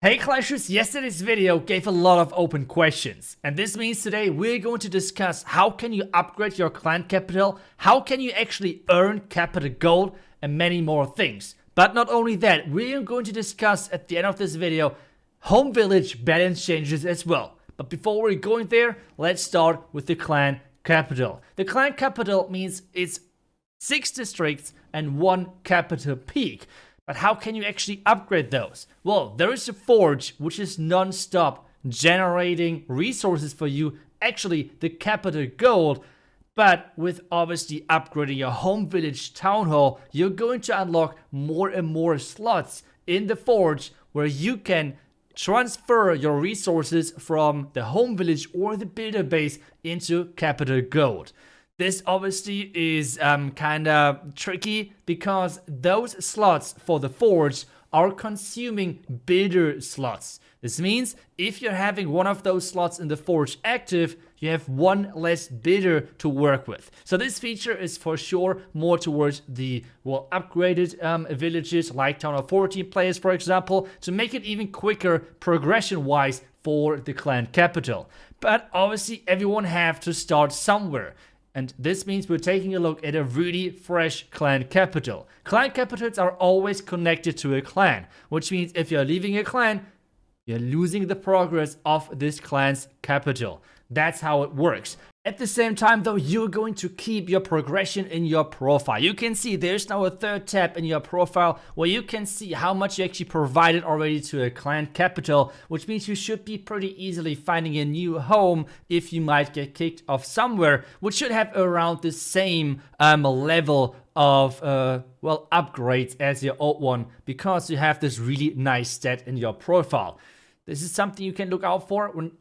Hey Clashers, yesterday's video gave a lot of open questions, and this means today we're going to discuss how can you upgrade your clan capital, how can you actually earn capital gold, and many more things. But not only that, we're going to discuss at the end of this video home village balance changes as well. But before we're going there, let's start with the clan capital. The clan capital means it's 6 districts and 1 capital peak. But how can you actually upgrade those? Well, there is a forge which is non-stop generating resources for you, actually the capital gold. But with obviously upgrading your home village town hall, you're going to unlock more and more slots in the forge where you can transfer your resources from the home village or the builder base into capital gold. This obviously is kind of tricky because those slots for the forge are consuming builder slots. This means if you're having one of those slots in the forge active, you have one less builder to work with. So this feature is for sure more towards the upgraded villages like Town of 14 players, for example, to make it even quicker progression-wise for the clan capital. But obviously everyone have to start somewhere. And this means we're taking a look at a really fresh clan capital. Clan capitals are always connected to a clan, which means if you're leaving a clan, you're losing the progress of this clan's capital. That's how it works. At the same time though, you're going to keep your progression in your profile. You can see there's now a third tab in your profile where you can see how much you actually provided already to a clan capital, which means you should be pretty easily finding a new home if you might get kicked off somewhere, which should have around the same level of upgrades as your old one, because you have this really nice stat in your profile. This is something you can look out for when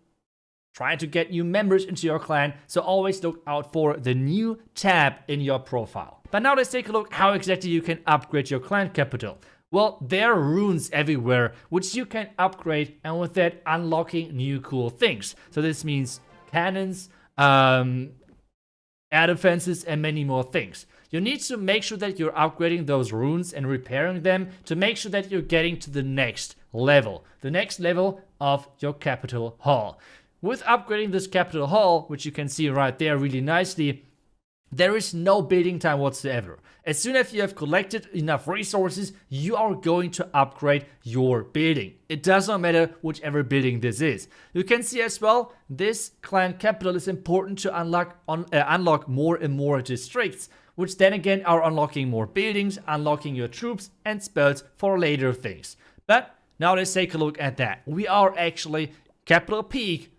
trying to get new members into your clan, so always look out for the new tab in your profile. But now let's take a look how exactly you can upgrade your clan capital. Well, there are runes everywhere which you can upgrade, and with that unlocking new cool things. So this means cannons, air defenses, and many more things. You need to make sure that you're upgrading those runes and repairing them to make sure that you're getting to the next level of your capital hall. With upgrading this capital hall, which you can see right there really nicely, there is no building time whatsoever. As soon as you have collected enough resources, you are going to upgrade your building. It does not matter whichever building this is. You can see as well, this clan capital is important to unlock more and more districts, which then again are unlocking more buildings, unlocking your troops and spells for later things. But now let's take a look at that. We are actually capital peak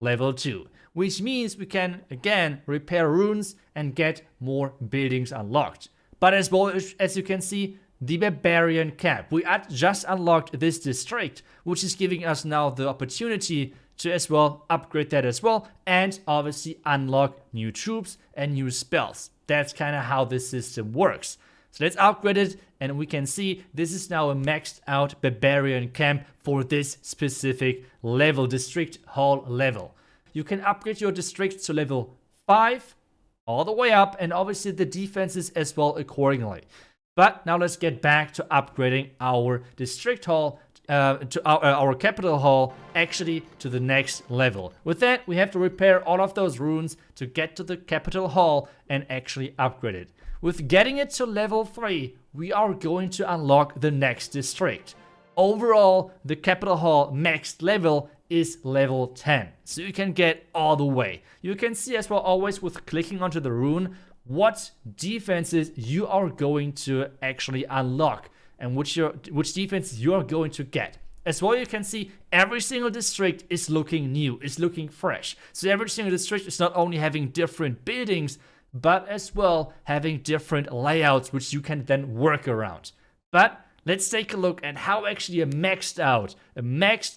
level 2, which means we can again repair runes and get more buildings unlocked. But as well as you can see, the barbarian camp, we just unlocked this district, which is giving us now the opportunity to as well upgrade that as well, and obviously unlock new troops and new spells. That's kind of how this system works. So let's upgrade it, and we can see this is now a maxed out barbarian camp for this specific level, district hall level. You can upgrade your district to level 5 all the way up, and obviously the defenses as well accordingly. But now let's get back to upgrading our district hall, to our capital hall, actually to the next level. With that, we have to repair all of those runes to get to the capital hall and actually upgrade it. With getting it to level 3, we are going to unlock the next district. Overall, the capital hall maxed level is level 10, so you can get all the way. You can see as well always with clicking onto the rune what defenses you are going to actually unlock and which defense you are going to get. As well, you can see every single district is looking new, is looking fresh. So every single district is not only having different buildings, but as well having different layouts which you can then work around. But let's take a look at how actually a maxed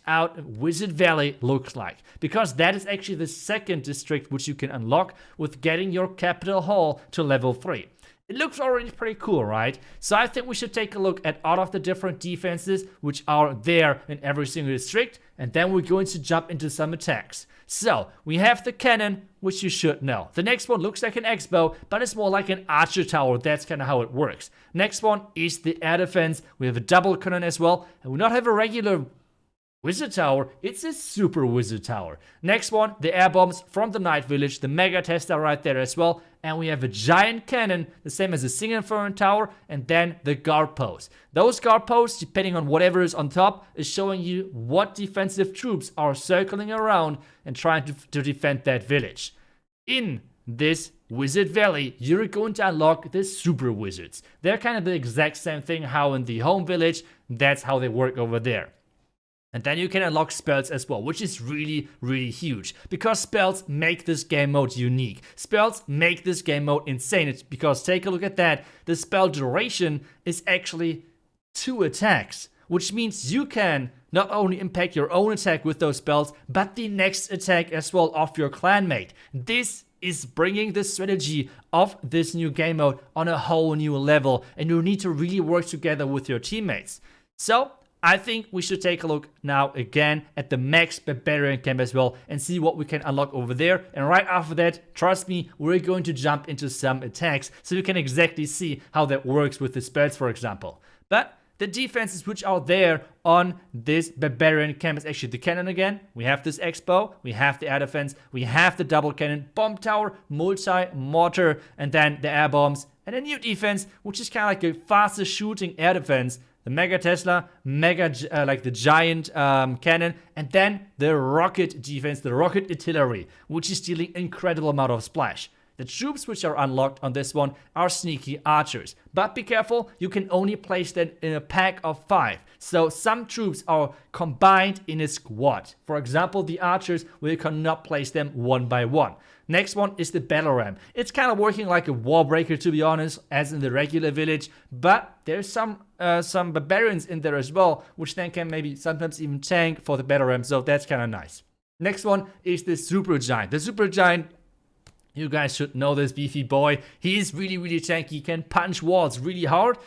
out Wizard Valley looks like, because that is actually the second district which you can unlock with getting your capital hall to level 3. It looks already pretty cool, right? So I think we should take a look at all of the different defenses which are there in every single district, and then we're going to jump into some attacks. So we have the cannon, which you should know. The next one looks like an X-bow, but it's more like an archer tower. That's kind of how it works. Next one is the air defense. We have a double cannon as well, and we not have a regular Wizard Tower, it's a super Wizard Tower. Next one, the air bombs from the Night Village, the Mega Tesla right there as well. And we have a giant cannon, the same as a Single Inferno Tower, and then the guard post. Those guard posts, depending on whatever is on top, is showing you what defensive troops are circling around and trying to defend that village. In this Wizard Valley, you're going to unlock the Super Wizards. They're kind of the exact same thing how in the home village, that's how they work over there. And then you can unlock spells as well, which is really, really huge. Because spells make this game mode unique. Spells make this game mode insane. It's because, take a look at that, the spell duration is actually 2 attacks. Which means you can not only impact your own attack with those spells, but the next attack as well of your clanmate. This is bringing the strategy of this new game mode on a whole new level. And you need to really work together with your teammates. So, I think we should take a look now again at the max barbarian camp as well and see what we can unlock over there. And right after that, trust me, we're going to jump into some attacks so you can exactly see how that works with the spells, for example. But the defenses which are there on this barbarian camp is actually the cannon again. We have this X-bow, we have the air defense, we have the double cannon, bomb tower, multi-mortar, and then the air bombs. And a new defense, which is kind of like a faster shooting air defense. The Mega Tesla, like the giant cannon, and then the rocket defense, the rocket artillery, which is dealing incredible amount of splash. The troops which are unlocked on this one are sneaky archers. But be careful, you can only place them in a pack of 5. So some troops are combined in a squad. For example, the archers, we cannot place them one by one. Next one is the battle ram. It's kind of working like a wall breaker, to be honest, as in the regular village. But there's some barbarians in there as well, which then can maybe sometimes even tank for the battle ram. So that's kind of nice. Next one is the super giant. The super giant, you guys should know this beefy boy. He is really, really tanky. He can punch walls really hard.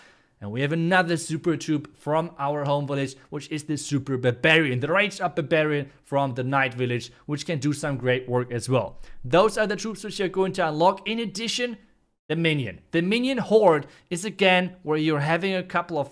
And we have another super troop from our home village, which is the super barbarian, the ranged up barbarian from the night village, which can do some great work as well. Those are the troops which you're going to unlock. In addition, the minion. The minion horde is again where you're having a couple of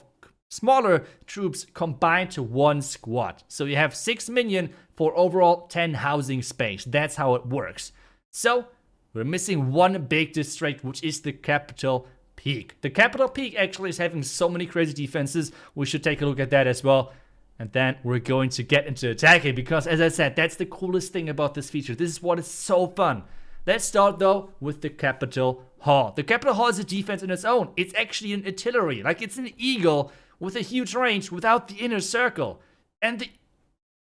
smaller troops combined to one squad. So you have 6 minion for overall 10 housing space. That's how it works. So we're missing one big district, which is the capital Peak. The capital Peak actually is having so many crazy defenses. We should take a look at that as well. And then we're going to get into attacking because, as I said, that's the coolest thing about this feature. This is what is so fun. Let's start though with the capital hall. The capital hall is a defense in its own. It's actually an artillery. Like it's an eagle with a huge range without the inner circle. And the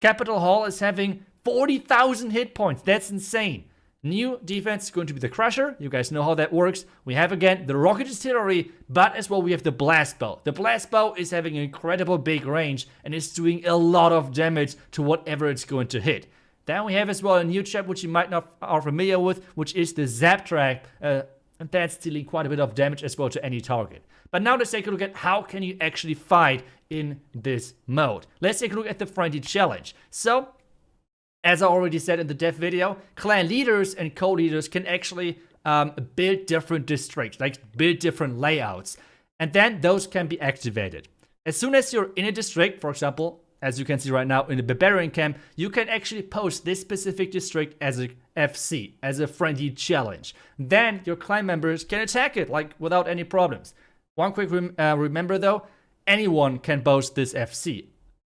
capital hall is having 40,000 hit points. That's insane. New defense is going to be the Crusher. You guys know how that works. We have again the Rocket Artillery, but as well we have the Blast Bow. The Blast Bow is having an incredible big range and is doing a lot of damage to whatever it's going to hit. Then we have as well a new trap which you might not are familiar with, which is the Zap Trap, and that's dealing quite a bit of damage as well to any target. But now let's take a look at how can you actually fight in this mode. Let's take a look at the Friendly Challenge. So, as I already said in the dev video, clan leaders and co-leaders can actually build different districts, like build different layouts. And then those can be activated. As soon as you're in a district, for example, as you can see right now in the Barbarian camp, you can actually post this specific district as a FC, as a friendly challenge. Then your clan members can attack it, like without any problems. One quick remember though, anyone can post this FC.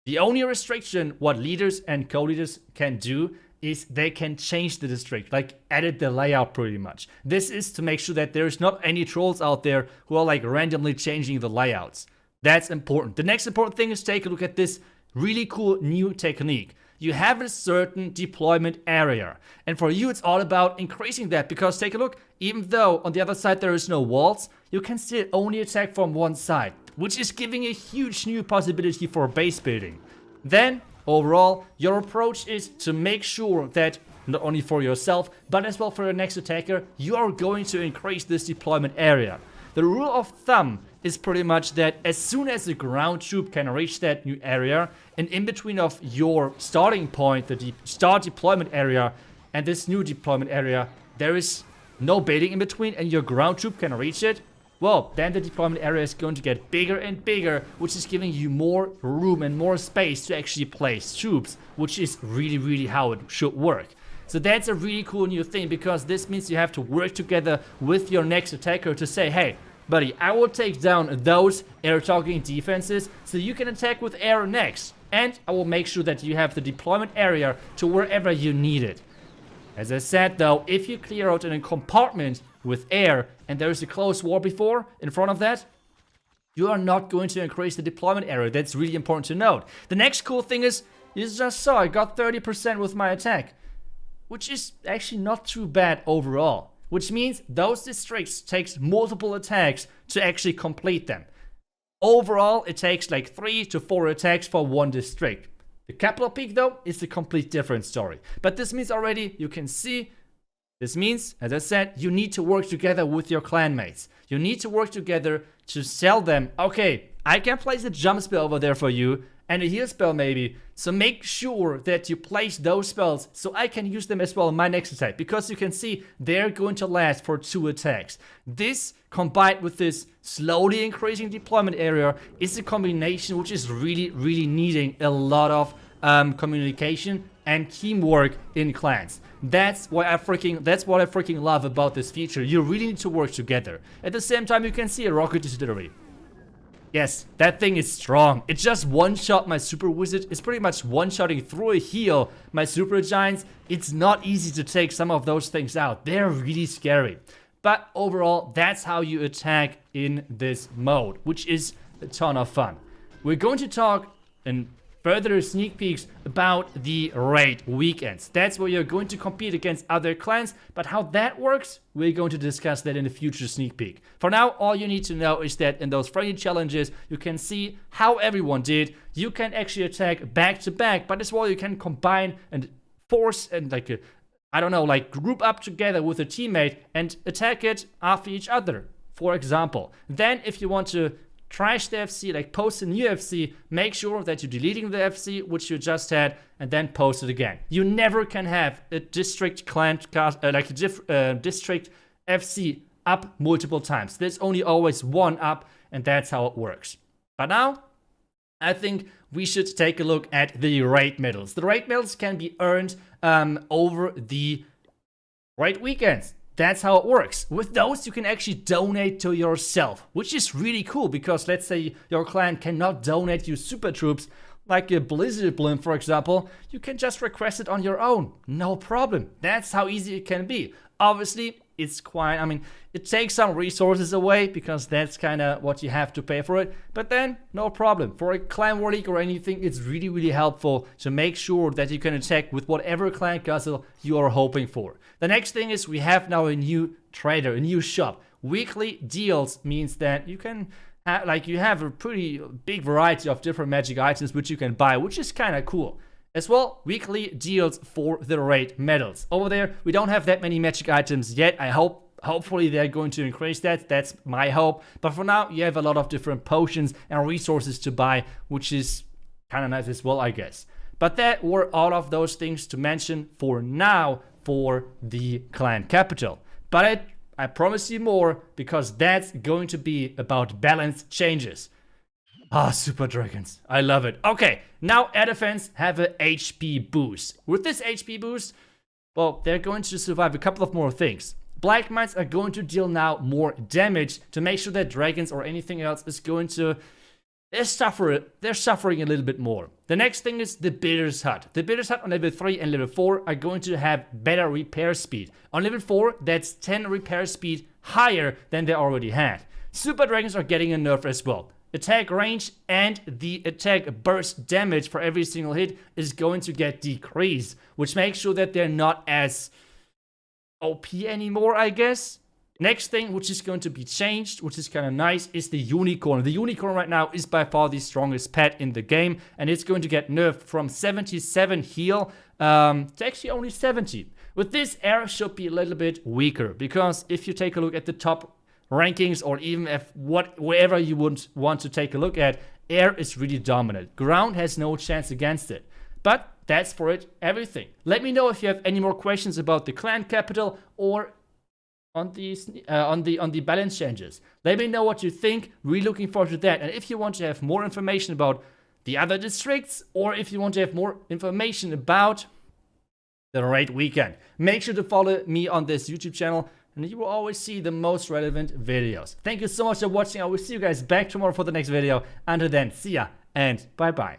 The only restriction what leaders and co-leaders can do is they can change the district, like edit the layout pretty much. This is to make sure that there's not any trolls out there who are like randomly changing the layouts. That's important. The next important thing is take a look at this really cool new technique. You have a certain deployment area. And for you, it's all about increasing that because take a look, even though on the other side there is no walls, you can still only attack from one side, which is giving a huge new possibility for base building. Then, overall, your approach is to make sure that not only for yourself, but as well for your next attacker, you are going to increase this deployment area. The rule of thumb is pretty much that as soon as a ground troop can reach that new area, and in between of your starting point, the start deployment area, and this new deployment area, there is no building in between, and your ground troop can reach it, well, then the deployment area is going to get bigger and bigger, which is giving you more room and more space to actually place troops, which is really how it should work. So that's a really cool new thing, because this means you have to work together with your next attacker to say, hey, buddy, I will take down those air targeting defenses so you can attack with air next. And I will make sure that you have the deployment area to wherever you need it. As I said though, if you clear out in a compartment with air and there is a close war before in front of that, you are not going to increase the deployment area. That's really important to note. The next cool thing is, you just saw I got 30% with my attack, which is actually not too bad overall. Which means those districts takes multiple attacks to actually complete them. Overall, it takes like 3 to 4 attacks for one district. The capital peak though is a complete different story. But this means already, you can see, this means, as I said, you need to work together with your clanmates. You need to work together to sell them, okay, I can place a jump spell over there for you, and a heal spell maybe. So make sure that you place those spells so I can use them as well in my next attack. Because you can see they're going to last for 2 attacks. This combined with this slowly increasing deployment area is a combination which is really needing a lot of communication and teamwork in clans. That's what I freaking love about this feature. You really need to work together. At the same time, you can see a rocket distillery. Yes, that thing is strong. It just one-shot my super wizard. It's pretty much one-shotting through a heal my super giants. It's not easy to take some of those things out. They're really scary. But overall, that's how you attack in this mode, which is a ton of fun. We're going to talk in further sneak peeks about the raid weekends. That's where you're going to compete against other clans, but how that works, we're going to discuss that in a future sneak peek. For now, all you need to know is that in those friendly challenges, you can see how everyone did. You can actually attack back to back, but as well you can combine and force and group up together with a teammate and attack it after each other, for example. Then if you want to trash the FC, like post a new FC, make sure that you're deleting the FC which you just had and then post it again. You never can have a district clan district FC up multiple times. There's only always one up, and that's how it works. But now I think we should take a look at the raid medals. The raid medals can be earned over the raid weekends. That's how it works. With those, you can actually donate to yourself, which is really cool because let's say your clan cannot donate you super troops, like a Blizzard Blimp, for example. You can just request it on your own. No problem. That's how easy it can be. Obviously, it's it takes some resources away because that's kind of what you have to pay for it. But then, no problem. For a clan war league or anything, it's really helpful to make sure that you can attack with whatever clan castle you are hoping for. The next thing is we have now a new trader, a new shop. Weekly deals means that you can you have a pretty big variety of different magic items which you can buy, which is kind of cool. As well, weekly deals for the raid medals. Over there, we don't have that many magic items yet. Hopefully they're going to increase that. That's my hope. But for now, you have a lot of different potions and resources to buy, which is kind of nice as well, I guess. But that were all of those things to mention for now for the clan capital. But I promise you more, because that's going to be about balance changes. Super dragons. I love it. Okay, now air defense have a HP boost. With this HP boost, well, they're going to survive a couple of more things. Black Mines are going to deal now more damage to make sure that dragons or anything else is going to... They're suffering a little bit more. The next thing is the Builder's Hut. The Builder's Hut on level 3 and level 4 are going to have better repair speed. On level 4, that's 10 repair speed higher than they already had. Super Dragons are getting a nerf as well. Attack range and the attack burst damage for every single hit is going to get decreased, which makes sure that they're not as OP anymore, I guess. Next thing which is going to be changed, which is kind of nice, is the Unicorn. The Unicorn right now is by far the strongest pet in the game, and it's going to get nerfed from 77 heal to actually only 70. With this, air should be a little bit weaker, because if you take a look at the top rankings, or even wherever you would want to take a look at, air is really dominant. Ground has no chance against it. But that's for everything. Let me know if you have any more questions about the clan capital, or on the balance changes. Let me know what you think. Really looking forward to that. And if you want to have more information about the other districts, or if you want to have more information about the raid weekend, make sure to follow me on this YouTube channel, and you will always see the most relevant videos. Thank you so much for watching. I will see you guys back tomorrow for the next video. Until then, see ya and bye bye.